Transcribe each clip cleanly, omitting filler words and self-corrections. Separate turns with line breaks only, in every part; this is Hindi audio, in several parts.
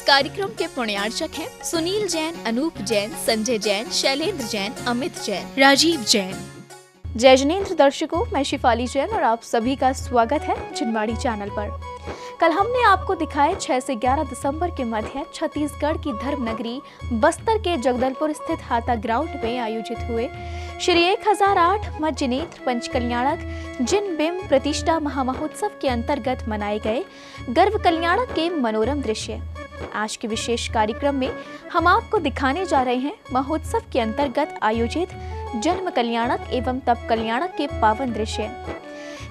कार्यक्रम के पुण्यार्चक हैं सुनील जैन, अनूप जैन, संजय जैन, शैलेंद्र जैन, अमित जैन, राजीव जैन। जय जिनेंद्र दर्शकों, मैं शिफाली जैन और आप सभी का स्वागत है जिनवाड़ी चैनल पर। कल हमने आपको दिखाए 6 से 11 दिसंबर के मध्य छत्तीसगढ़ की धर्म नगरी बस्तर के जगदलपुर स्थित हाता ग्राउंड में आयोजित हुए श्री 1008 जिनेंद्र पंच कल्याणक जिन बिंब प्रतिष्ठा महामहोत्सव के अंतर्गत मनाए गए गर्भ कल्याणक के मनोरम दृश्य। आज के विशेष कार्यक्रम में हम आपको दिखाने जा रहे हैं महोत्सव के अंतर्गत आयोजित जन्म कल्याणक एवं तप कल्याणक के पावन दृश्य।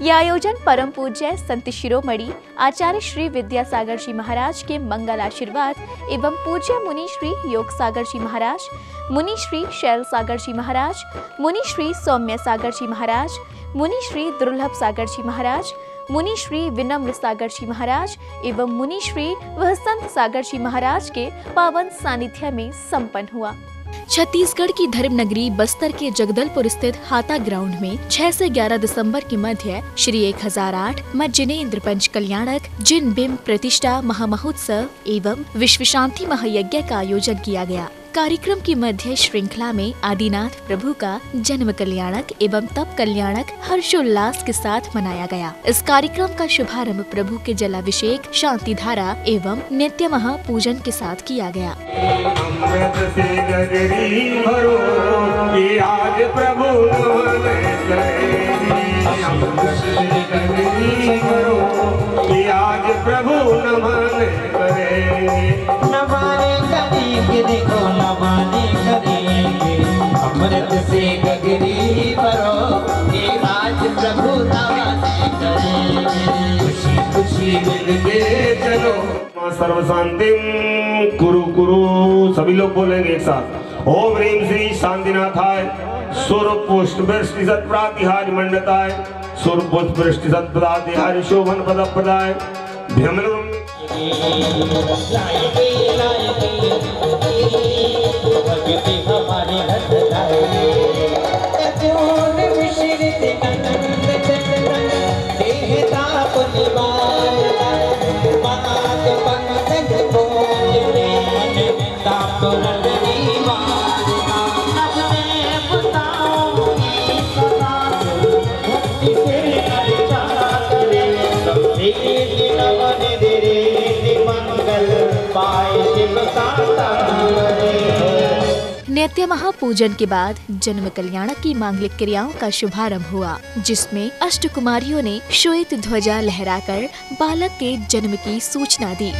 यह आयोजन परम पूज्य संत शिरोमणि आचार्य श्री विद्यासागर जी महाराज के मंगल आशीर्वाद एवं पूज्य मुनि श्री योग सागर जी महाराज, मुनि श्री शैल सागर जी महाराज, मुनि श्री सौम्य सागर जी महाराज, मुनि श्री दुर्लभ सागर जी महाराज, मुनि श्री विनम्र सागर जी महाराज एवं मुनि श्री वहसंत सागर जी महाराज के पावन सानिध्य में संपन्न हुआ। छत्तीसगढ़ की धर्म नगरी बस्तर के जगदलपुर स्थित हाता ग्राउंड में 6 से 11 दिसंबर के मध्य श्री 1008 जिनेंद्र पंच कल्याणक जिन बिंब प्रतिष्ठा महामहोत्सव एवं विश्व शांति महायज्ञ का आयोजन किया गया। कार्यक्रम की मध्य श्रृंखला में आदिनाथ प्रभु का जन्म कल्याणक एवं तप कल्याणक हर्षोल्लास के साथ मनाया गया। इस कार्यक्रम का शुभारंभ प्रभु के जलाभिषेक, शांति धारा एवं नित्य महापूजन के साथ किया गया।
देखो नवाने करेंगे अमृत से गगरी भरो, ये आज प्रभु नवाने करेंगे। खुशी खुशी मिलके चलो।
सर्व शांतिम कुरु कुरु, सभी लोग बोलेंगे एक साथ। ओम ह्रीम श्री शांतिनाथाय स्वरूप पुष्ट वृष्टि सत्प्रातिहार मंडताय स्वरूप पुष्ट वृष्टि सत्प्रातिहार शोभन पद प्रदाय भ्रमण
भक्ति हमारे
नित्य महापूजन के बाद जन्म कल्याणक की मांगलिक क्रियाओं का शुभारंभ हुआ, जिसमें अष्टकुमारियों ने श्वेत ध्वजा लहराकर बालक के जन्म की सूचना दी।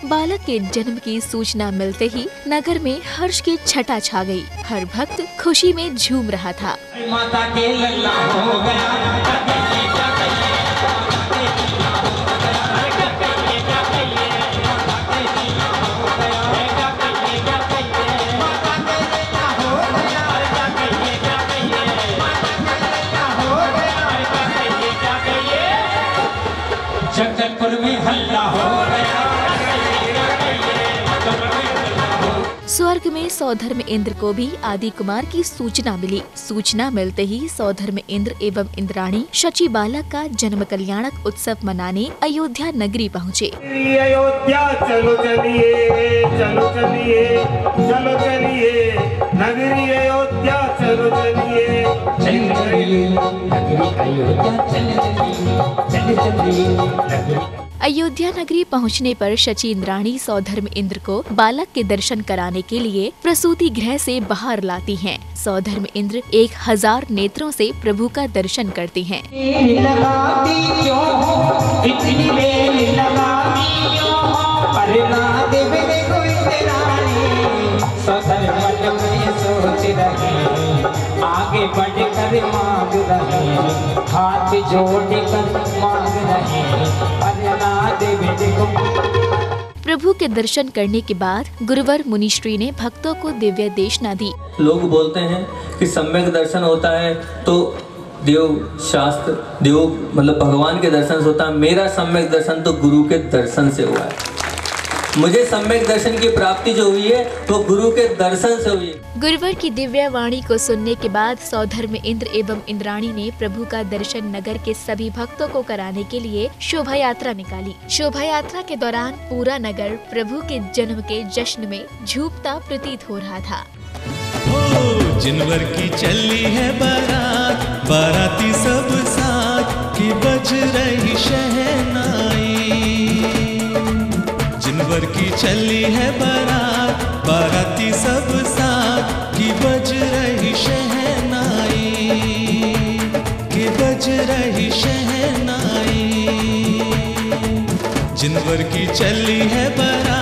बालक के जन्म की सूचना मिलते ही नगर में हर्ष की छटा छा गई। हर भक्त खुशी में झूम रहा था।
माता के लल्ला हो गया। जगदलपुर में हल्ला हो गया।
स्वर्ग में सौधर्म इंद्र को भी आदि कुमार की सूचना मिली। सूचना मिलते ही सौधर्म इंद्र एवं इंद्राणी शची बालक का जन्म कल्याणक उत्सव मनाने अयोध्या नगरी पहुँचे।
अयोध्या चलो चलिए, चलो चलिए, चलो चलिए, नगरी अयोध्या चलो चलिए,
अयोध्या नगरी पहुंचने पर शची इंद्राणी सौधर्म इंद्र को बालक के दर्शन कराने के लिए प्रसूति गृह से बाहर लाती हैं। सौधर्म इंद्र 1000 नेत्रों से प्रभु का दर्शन करते हैं।
आगे बढ़कर मांग रहे, हाथ जोड़कर मांग रहे,
प्रभु के दर्शन करने के बाद गुरुवर मुनिश्री ने भक्तों को दिव्य देशना दी।
लोग बोलते हैं कि सम्यक दर्शन होता है तो देव शास्त्र देव मतलब भगवान के दर्शन से होता है। मेरा सम्यक दर्शन तो गुरु के दर्शन से हुआ है। मुझे सम्यक दर्शन की प्राप्ति जो हुई है वो गुरु के दर्शन से हुई है।
गुरुवर की दिव्य वाणी को सुनने के बाद सौधर्म इंद्र एवं इंद्राणी ने प्रभु का दर्शन नगर के सभी भक्तों को कराने के लिए शोभा यात्रा निकाली। शोभा यात्रा के दौरान पूरा नगर प्रभु के जन्म के जश्न में झूमता प्रतीत हो रहा था।
जिनवर की चली है बारात, बाराती सब साथ की बज रही शहनाई। जिनवर की चली है बारात, बाराती सब साथ की बज रही शहनाई, की बज रही शहनाई। जिनवर की चली है बारात।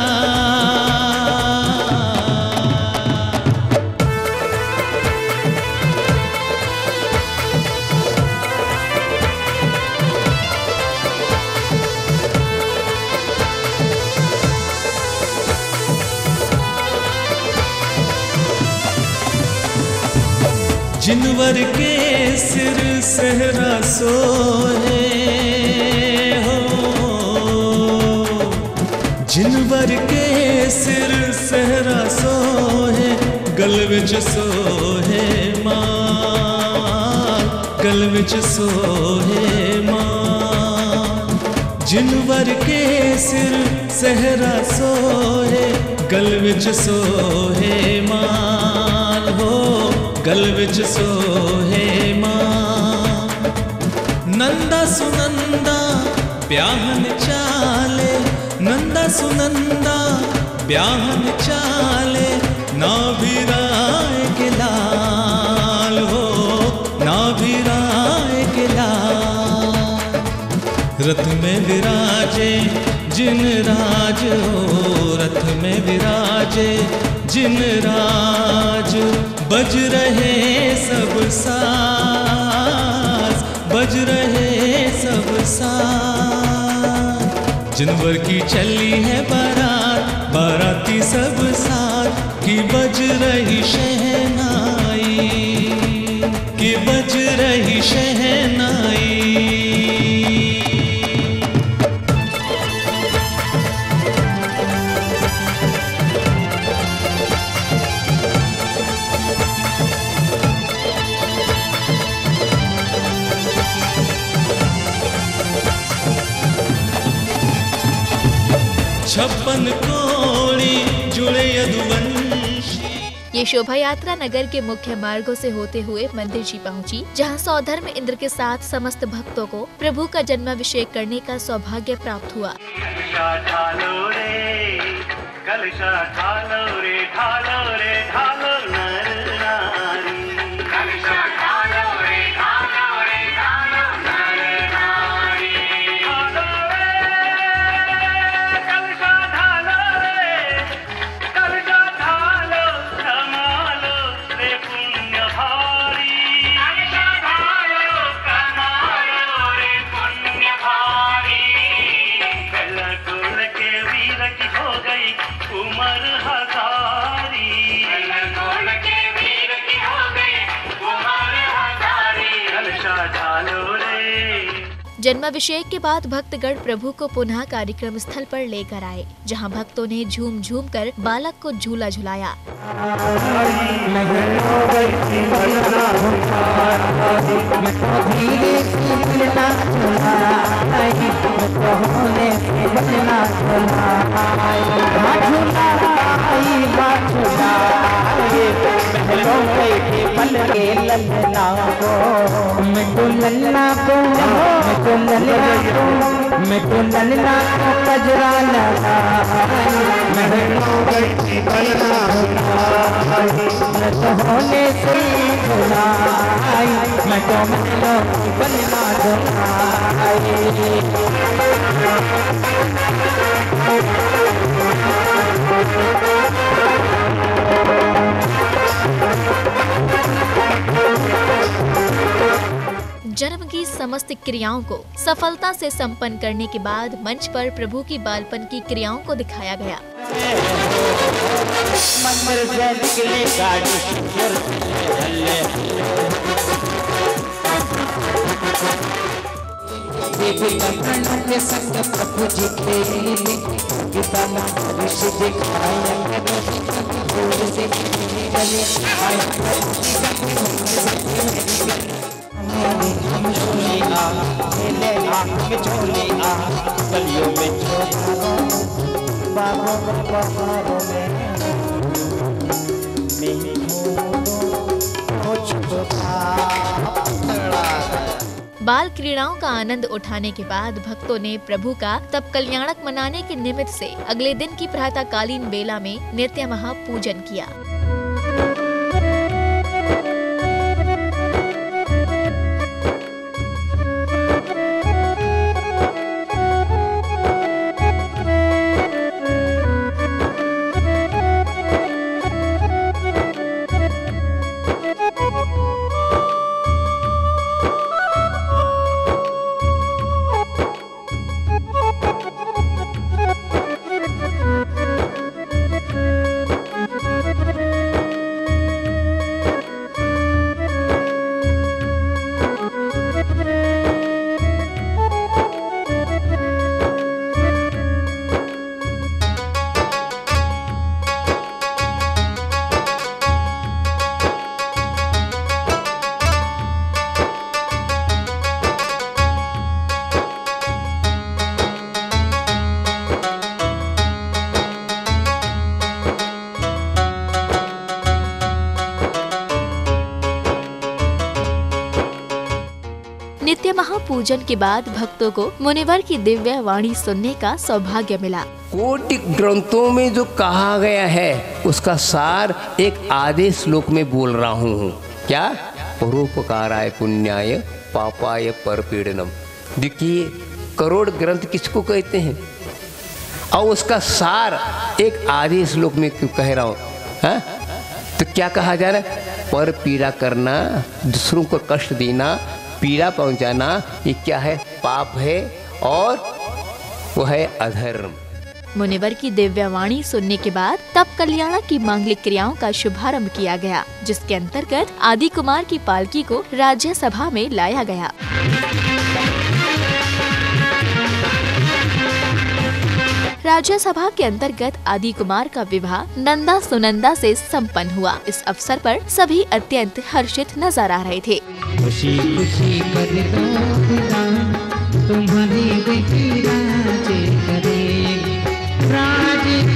जिनवर के सिर सहरा सोहे हो, जिनवर के सिर सहरा सोहे, गल विच सोहे मां, गल विच सोहे मां। जिनवर के सिर सहरा सोहे, गल विच सोहे मां हो, गल विच सोहे मां। नंदा सुनंदा ब्याहन चाले, नंदा सुनंदा ब्याहन चाले, ना भी राय के लाल हो, ना भी राय के लाल। रथ में विराजे जिन राज हो, रथ में विराजे जिन राज। बज रहे सब साज, बज रहे सब साज। जिनवर की चली है बारात, बाराती सब साथ की बज रही शहनाई, की बज रही शहनाई। छप्पन कोड़ी जुड़े यदुवंशी।
ये शोभा यात्रा नगर के मुख्य मार्गों से होते हुए मंदिर जी पहुंची, जहां सौधर्म इंद्र के साथ समस्त भक्तों को प्रभु का जन्माभिषेक करने का सौभाग्य प्राप्त हुआ।
कलशा ढालो रे, कलशा ढालो रे, ढालो रे, ढालो नर नारी। कलशा ढालो रे, ढालो रे, ढालो नर नारी। ढालो रे, कलशा ढालो रे, कलशा ढालो, कमालो रे पुण्य भारी। कलशा ढालो, कमालो रे पुण्य भारी। बेला गोल के वीर की हो गई उमर हजारी। बेला गोल के वीर की हो गई उमर हजारी। कलशा ढालो रे।
जन्माभिषेक के बाद भक्तगण प्रभु को पुनः कार्यक्रम स्थल पर लेकर आए, जहां भक्तों ने झूम झूम कर बालक को झूला झुलाया।
मैं तो नन्ना को कजरा लगा, मैं तो होने से धुलाई, मैं तो मेलो बनना धुलाई।
जन्म की समस्त क्रियाओं को सफलता से संपन्न करने के बाद मंच पर प्रभु की बालपन की क्रियाओं को दिखाया गया।
मंदिर से निकले गाड़ी देवी कमल के संग प्रभु जी तेरे गीता ऋषि दिखाया दूर से गले हम छोले आ ले आँख में छोले आ गलियों में छोड़ो बाबों में बहारों में
बाल क्रीड़ाओं का आनंद उठाने के बाद भक्तों ने प्रभु का तब कल्याणक मनाने के निमित्त से अगले दिन की प्रातःकालीन बेला में नित्य महापूजन किया। नित्य महापूजन के बाद भक्तों को मुनिवर की दिव्य वाणी सुनने का सौभाग्य मिला।
कोटि ग्रंथों में जो कहा गया है उसका सार एक आधे श्लोक में बोल रहा हूँ। क्या? परोपकाराय पुण्याय पापाय परपीड़नम। देखिए करोड़ ग्रंथ किसको कहते हैं और उसका सार एक आधे श्लोक में क्यों कह रहा हूँ? तो क्या कहा जा रहा है? पर पीड़ा करना, दूसरों को कष्ट देना, पीड़ा पहुंचाना, ये क्या है? पाप है और वो है अधर्म।
मुनिवर की दिव्य वाणी सुनने के बाद तब कल्याणक की मांगलिक क्रियाओं का शुभारंभ किया गया, जिसके अंतर्गत आदि कुमार की पालकी को राज्यसभा में लाया गया। राज्यसभा के अंतर्गत आदि कुमार का विवाह नंदा सुनंदा से संपन्न हुआ। इस अवसर पर सभी अत्यंत हर्षित नजर आ रहे थे।
खुशी खुशी कर दो तुम्हारी बेटी राज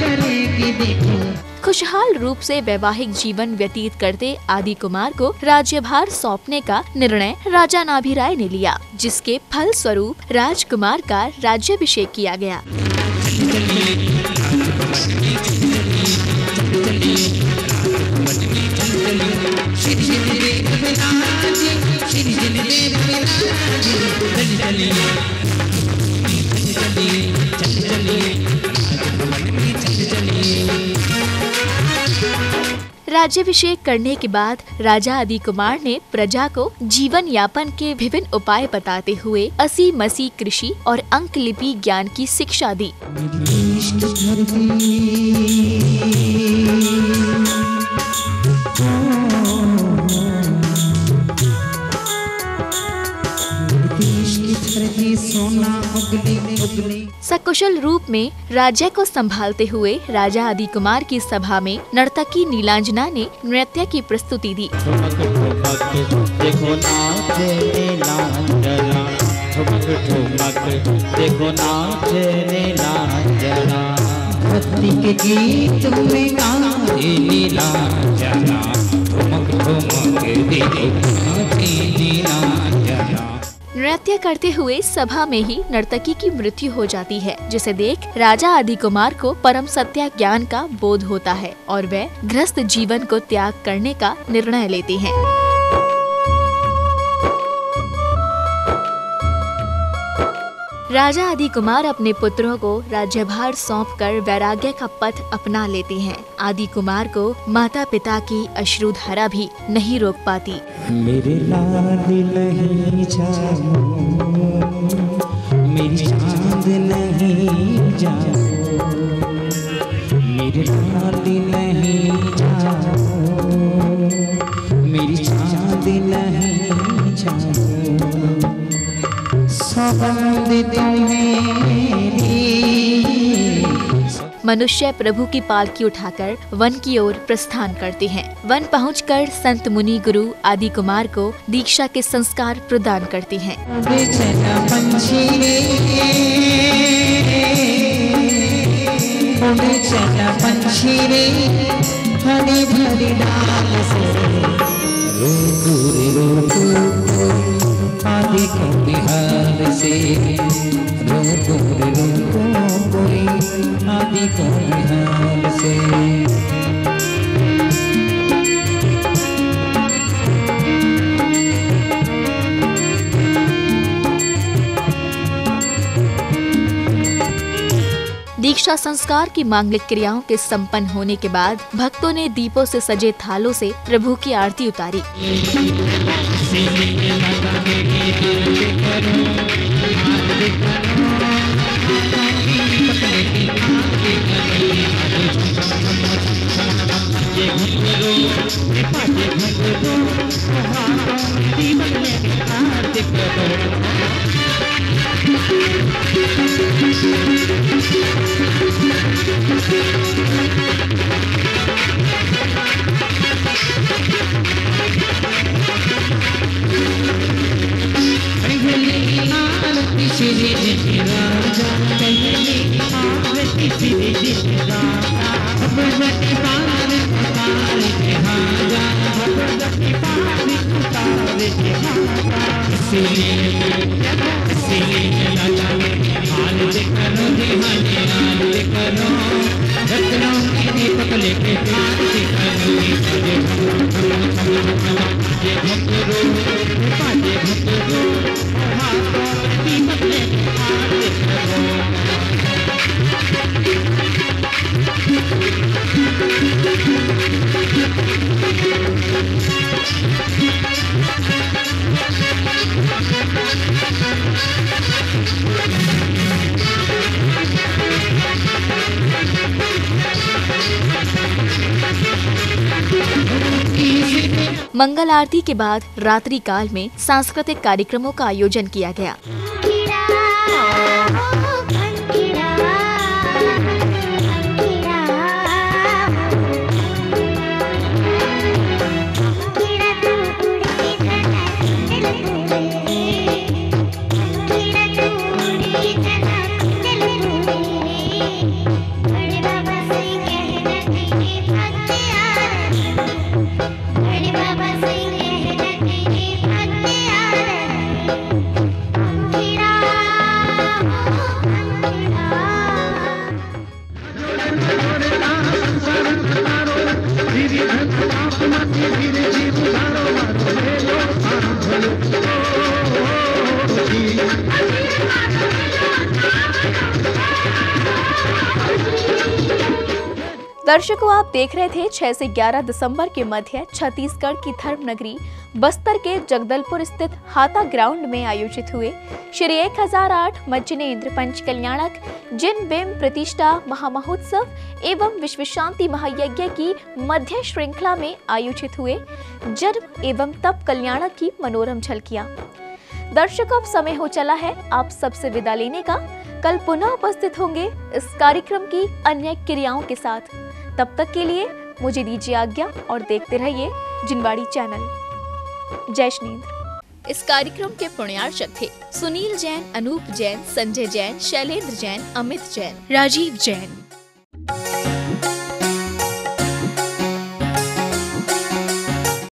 करेगी देखो।
खुशहाल रूप से वैवाहिक जीवन व्यतीत करते आदि कुमार को राज्यभार सौंपने का निर्णय राजा नाभिराय ने लिया, जिसके फल स्वरूप राजकुमार का राज्याभिषेक किया गया। राज्याभिषेक करने के बाद राजा आदि कुमार ने प्रजा को जीवन यापन के विभिन्न उपाय बताते हुए असी मसी कृषि और अंक लिपि ज्ञान की शिक्षा दी। सकुशल रूप में राज्य को संभालते हुए राजा आदि कुमार की सभा में नर्तकी नीलांजना ने नृत्य की प्रस्तुति दी।
भक्ति के गीत में गाए नीलांजना,
नृत्य करते हुए सभा में ही नर्तकी की मृत्यु हो जाती है, जिसे देख राजा आदि कुमार को परम सत्य ज्ञान का बोध होता है और वे गृहस्थ जीवन को त्याग करने का निर्णय लेते हैं। राजा आदि कुमार अपने पुत्रों को राज्यभार सौंपकर वैराग्य का पथ अपना लेते हैं। आदि कुमार को माता पिता की अश्रुधारा भी नहीं रोक पाती।
मेरे लाल नहीं जाओ, मेरी चांद नहीं जाओ, मेरे लाल नहीं जाओ, मेरी चांद नहीं जाओ।
मनुष्य प्रभु की पालकी उठाकर वन की ओर प्रस्थान करते हैं। वन पहुंचकर संत मुनि गुरु आदि कुमार को दीक्षा के संस्कार प्रदान करते हैं।
आदि को बिहार से रोको कोई आदि को बिहार से।
दीक्षा संस्कार की मांगलिक क्रियाओं के संपन्न होने के बाद भक्तों ने दीपों से सजे थालों से प्रभु की आरती उतारी। मंगल आरती के बाद रात्रि काल में सांस्कृतिक कार्यक्रमों का आयोजन किया गया। दर्शकों, आप देख रहे थे 6 से 11 दिसंबर के मध्य छत्तीसगढ़ की धर्म नगरी बस्तर के जगदलपुर स्थित हाता ग्राउंड में आयोजित हुए श्री 1008 मज्जनेन्द्र पंच कल्याणक जिन बिंब प्रतिष्ठा महामहोत्सव एवं विश्व शांति महायज्ञ की मध्य श्रृंखला में आयोजित हुए जन्म एवं तप कल्याणक की मनोरम झलकियां। दर्शकों, अब समय हो चला है आप सबसे विदा लेने का। कल पुनः उपस्थित होंगे इस कार्यक्रम की अन्य क्रियाओं के साथ। तब तक के लिए मुझे दीजिए आज्ञा और देखते रहिए जिनवाड़ी चैनल। जय श्रीनेन्द्र। इस कार्यक्रम के पुण्यार्चक थे सुनील जैन, अनूप जैन, संजय जैन, शैलेंद्र जैन, अमित जैन, राजीव जैन।